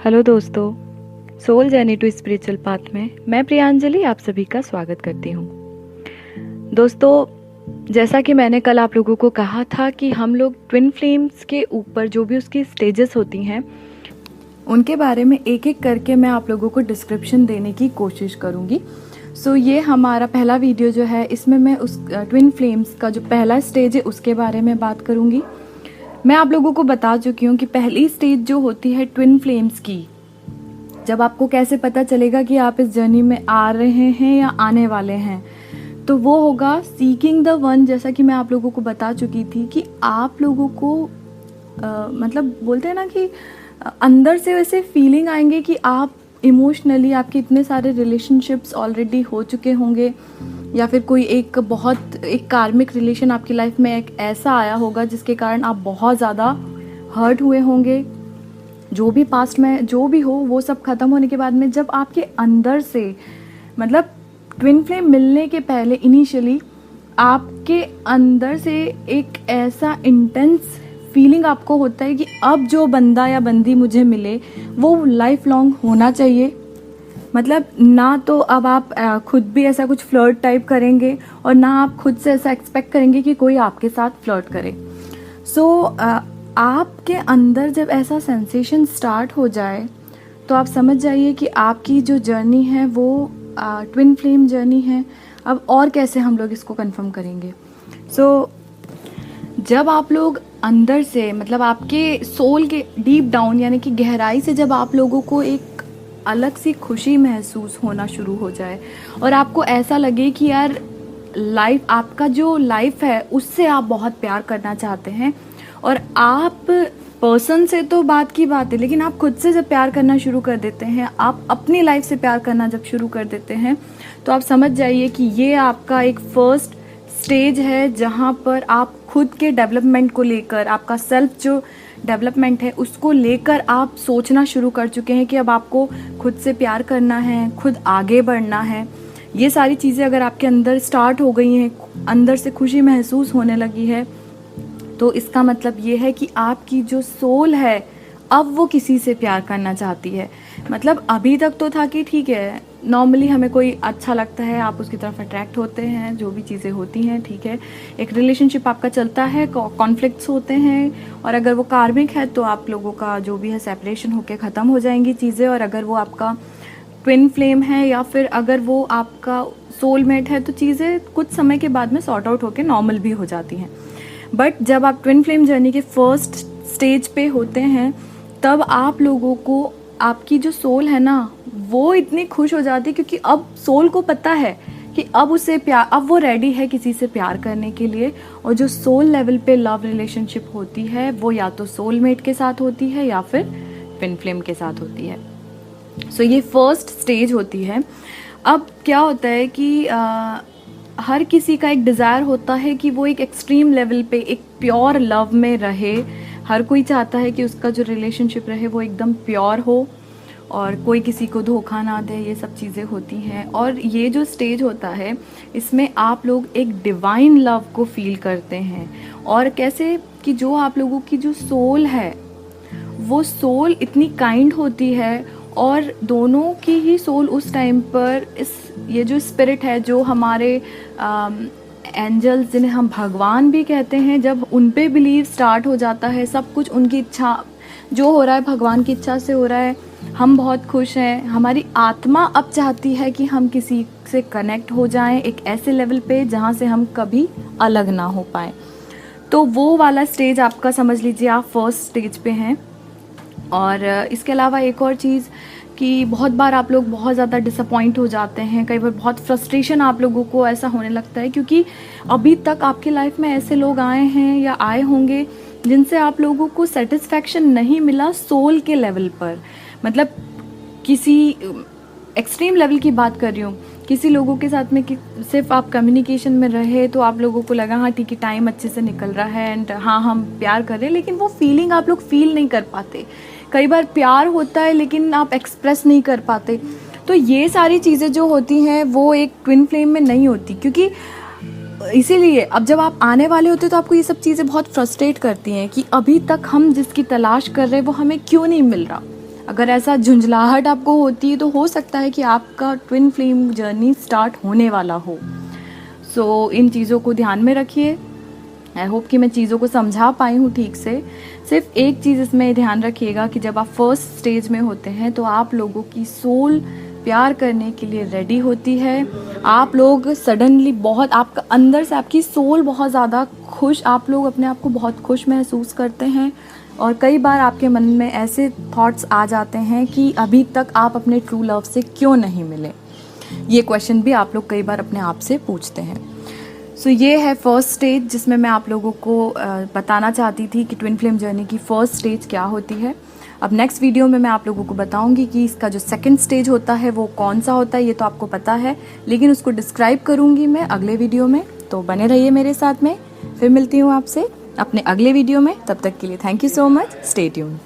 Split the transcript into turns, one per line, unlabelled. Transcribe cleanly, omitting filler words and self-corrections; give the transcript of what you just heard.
Hello दोस्तों, soul journey to spiritual path में मैं प्रियांजलि आप सभी का स्वागत करती हूँ। दोस्तों, जैसा कि मैंने कल आप लोगों को कहा था कि हम लोग ट्विन फ्लेम्स के ऊपर जो भी उसकी स्टेजेस होती हैं उनके बारे में एक एक करके मैं आप लोगों को डिस्क्रिप्शन देने की कोशिश करूँगी। ये हमारा पहला वीडियो जो है, इसमें मैं उस ट्विन फ्लेम्स का जो पहला स्टेज है उसके बारे में बात करूँगी। मैं आप लोगों को बता चुकी हूँ कि पहली स्टेज जो होती है ट्विन फ्लेम्स की, जब आपको कैसे पता चलेगा कि आप इस जर्नी में आ रहे हैं या आने वाले हैं, तो वो होगा सीकिंग द वन। जैसा कि मैं आप लोगों को बता चुकी थी कि आप लोगों को मतलब बोलते हैं ना कि अंदर से वैसे फीलिंग आएंगे कि आप इमोशनली, आपके इतने सारे रिलेशनशिप्स ऑलरेडी हो चुके होंगे, या फिर कोई एक कार्मिक रिलेशन आपकी लाइफ में एक ऐसा आया होगा जिसके कारण आप बहुत ज़्यादा हर्ट हुए होंगे। जो भी पास्ट में जो भी हो, वो सब ख़त्म होने के बाद में जब आपके अंदर से, मतलब ट्विन फ्लेम मिलने के पहले इनिशियली आपके अंदर से एक ऐसा इंटेंस फीलिंग आपको होता है कि अब जो बंदा या बंदी मुझे मिले वो लाइफ लॉन्ग होना चाहिए। मतलब ना तो अब आप खुद भी ऐसा कुछ फ्लर्ट टाइप करेंगे और ना आप खुद से ऐसा एक्सपेक्ट करेंगे कि कोई आपके साथ फ्लर्ट करे। आपके अंदर जब ऐसा सेंसेशन स्टार्ट हो जाए तो आप समझ जाइए कि आपकी जो जर्नी है वो ट्विन फ्लेम जर्नी है। अब और कैसे हम लोग इसको कंफर्म करेंगे? जब आप लोग अंदर से, मतलब आपके सोल के डीप डाउन यानी कि गहराई से, जब आप लोगों को एक अलग सी खुशी महसूस होना शुरू हो जाए और आपको ऐसा लगे कि यार लाइफ, आपका जो लाइफ है उससे आप बहुत प्यार करना चाहते हैं, और आप पर्सन से तो बात की बात है, लेकिन आप खुद से जब प्यार करना शुरू कर देते हैं, आप अपनी लाइफ से प्यार करना जब शुरू कर देते हैं, तो आप समझ जाइए कि ये आपका एक फर्स्ट स्टेज है जहाँ पर आप खुद के डेवलपमेंट को लेकर, आपका सेल्फ जो डेवलपमेंट है उसको लेकर आप सोचना शुरू कर चुके हैं कि अब आपको खुद से प्यार करना है, खुद आगे बढ़ना है। ये सारी चीज़ें अगर आपके अंदर स्टार्ट हो गई हैं, अंदर से खुशी महसूस होने लगी है, तो इसका मतलब ये है कि आपकी जो सोल है अब वो किसी से प्यार करना चाहती है। मतलब अभी तक तो था कि ठीक है, नॉर्मली हमें कोई अच्छा लगता है, आप उसकी तरफ अट्रैक्ट होते हैं, जो भी चीज़ें होती हैं, ठीक है, एक रिलेशनशिप आपका चलता है, कॉन्फ्लिक्ट्स होते हैं, और अगर वो कार्मिक है तो आप लोगों का जो भी है सेपरेशन होके ख़त्म हो जाएंगी चीज़ें। और अगर वो आपका ट्विन फ्लेम है या फिर अगर वो आपका सोलमेट है तो चीज़ें कुछ समय के बाद में सॉर्ट आउट होके नॉर्मल भी हो जाती हैं। बट जब आप ट्विन फ्लेम जर्नी के फर्स्ट स्टेज पे होते हैं, तब आप लोगों को, आपकी जो सोल है ना, वो इतनी खुश हो जाती है क्योंकि अब सोल को पता है कि अब उसे प्यार, अब वो रेडी है किसी से प्यार करने के लिए। और जो सोल लेवल पे लव रिलेशनशिप होती है वो या तो सोलमेट के साथ होती है या फिर ट्विन फ्लेम के साथ होती है। ये फर्स्ट स्टेज होती है। अब क्या होता है कि हर किसी का एक डिज़ायर होता है कि वो एक एक्सट्रीम लेवल पे एक प्योर लव में रहे। हर कोई चाहता है कि उसका जो रिलेशनशिप रहे वो एकदम प्योर हो और कोई किसी को धोखा ना दे, ये सब चीज़ें होती हैं। और ये जो स्टेज होता है इसमें आप लोग एक डिवाइन लव को फील करते हैं। और कैसे कि जो आप लोगों की जो सोल है वो सोल इतनी काइंड होती है, और दोनों की ही सोल उस टाइम पर ये जो स्पिरिट है, जो हमारे एंजल्स, जिन्हें हम भगवान भी कहते हैं, जब उन पे बिलीव स्टार्ट हो जाता है, सब कुछ उनकी इच्छा जो हो रहा है भगवान की इच्छा से हो रहा है, हम बहुत खुश हैं, हमारी आत्मा अब चाहती है कि हम किसी से कनेक्ट हो जाएं एक ऐसे लेवल पे जहाँ से हम कभी अलग ना हो पाए। तो वो वाला स्टेज आपका, समझ लीजिए आप फर्स्ट स्टेज पे हैं। और इसके अलावा एक और चीज़ कि बहुत बार आप लोग बहुत ज़्यादा डिसअपॉइंट हो जाते हैं, कई बार बहुत फ्रस्ट्रेशन आप लोगों को ऐसा होने लगता है क्योंकि अभी तक आपकी लाइफ में ऐसे लोग आए हैं या आए होंगे जिनसे आप लोगों को सेटिस्फैक्शन नहीं मिला सोल के लेवल पर। मतलब किसी एक्सट्रीम लेवल की बात कर रही हूँ, किसी लोगों के साथ में कि सिर्फ आप कम्युनिकेशन में रहे तो आप लोगों को लगा हाँ ठीक है, टाइम अच्छे से निकल रहा है एंड हाँ हम प्यार कर रहे हैं, लेकिन वो फीलिंग आप लोग फील नहीं कर पाते। कई बार प्यार होता है लेकिन आप एक्सप्रेस नहीं कर पाते। तो ये सारी चीज़ें जो होती हैं वो एक ट्विन फ्लेम में नहीं होती, क्योंकि इसीलिए अब जब आप आने वाले होते तो आपको ये सब चीज़ें बहुत फ्रस्ट्रेट करती हैं कि अभी तक हम जिसकी तलाश कर रहे हैं वो हमें क्यों नहीं मिल रहा। अगर ऐसा झुंझलाहट आपको होती है तो हो सकता है कि आपका ट्विन फ्लेम जर्नी स्टार्ट होने वाला हो। सो इन चीज़ों को ध्यान में रखिए। आई होप कि मैं चीज़ों को समझा पाई हूँ ठीक से। सिर्फ एक चीज़ इसमें ध्यान रखिएगा कि जब आप फर्स्ट स्टेज में होते हैं तो आप लोगों की सोल प्यार करने के लिए रेडी होती है। आप लोग सडनली बहुत, आपका अंदर से आपकी सोल बहुत ज़्यादा खुश, आप लोग अपने आप को बहुत खुश महसूस करते हैं। और कई बार आपके मन में ऐसे थॉट्स आ जाते हैं कि अभी तक आप अपने ट्रू लव से क्यों नहीं मिले। ये क्वेश्चन भी आप लोग कई बार अपने आप से पूछते हैं। सो ये है फर्स्ट स्टेज जिसमें मैं आप लोगों को बताना चाहती थी कि ट्विन फ्लेम जर्नी की फर्स्ट स्टेज क्या होती है। अब नेक्स्ट वीडियो में मैं आप लोगों को बताऊंगी कि इसका जो सेकंड स्टेज होता है वो कौन सा होता है। ये तो आपको पता है, लेकिन उसको डिस्क्राइब करूंगी मैं अगले वीडियो में, तो बने रहिए मेरे साथ में। फिर मिलती हूँ आपसे अपने अगले वीडियो में। तब तक के लिए thank you so much, stay tuned.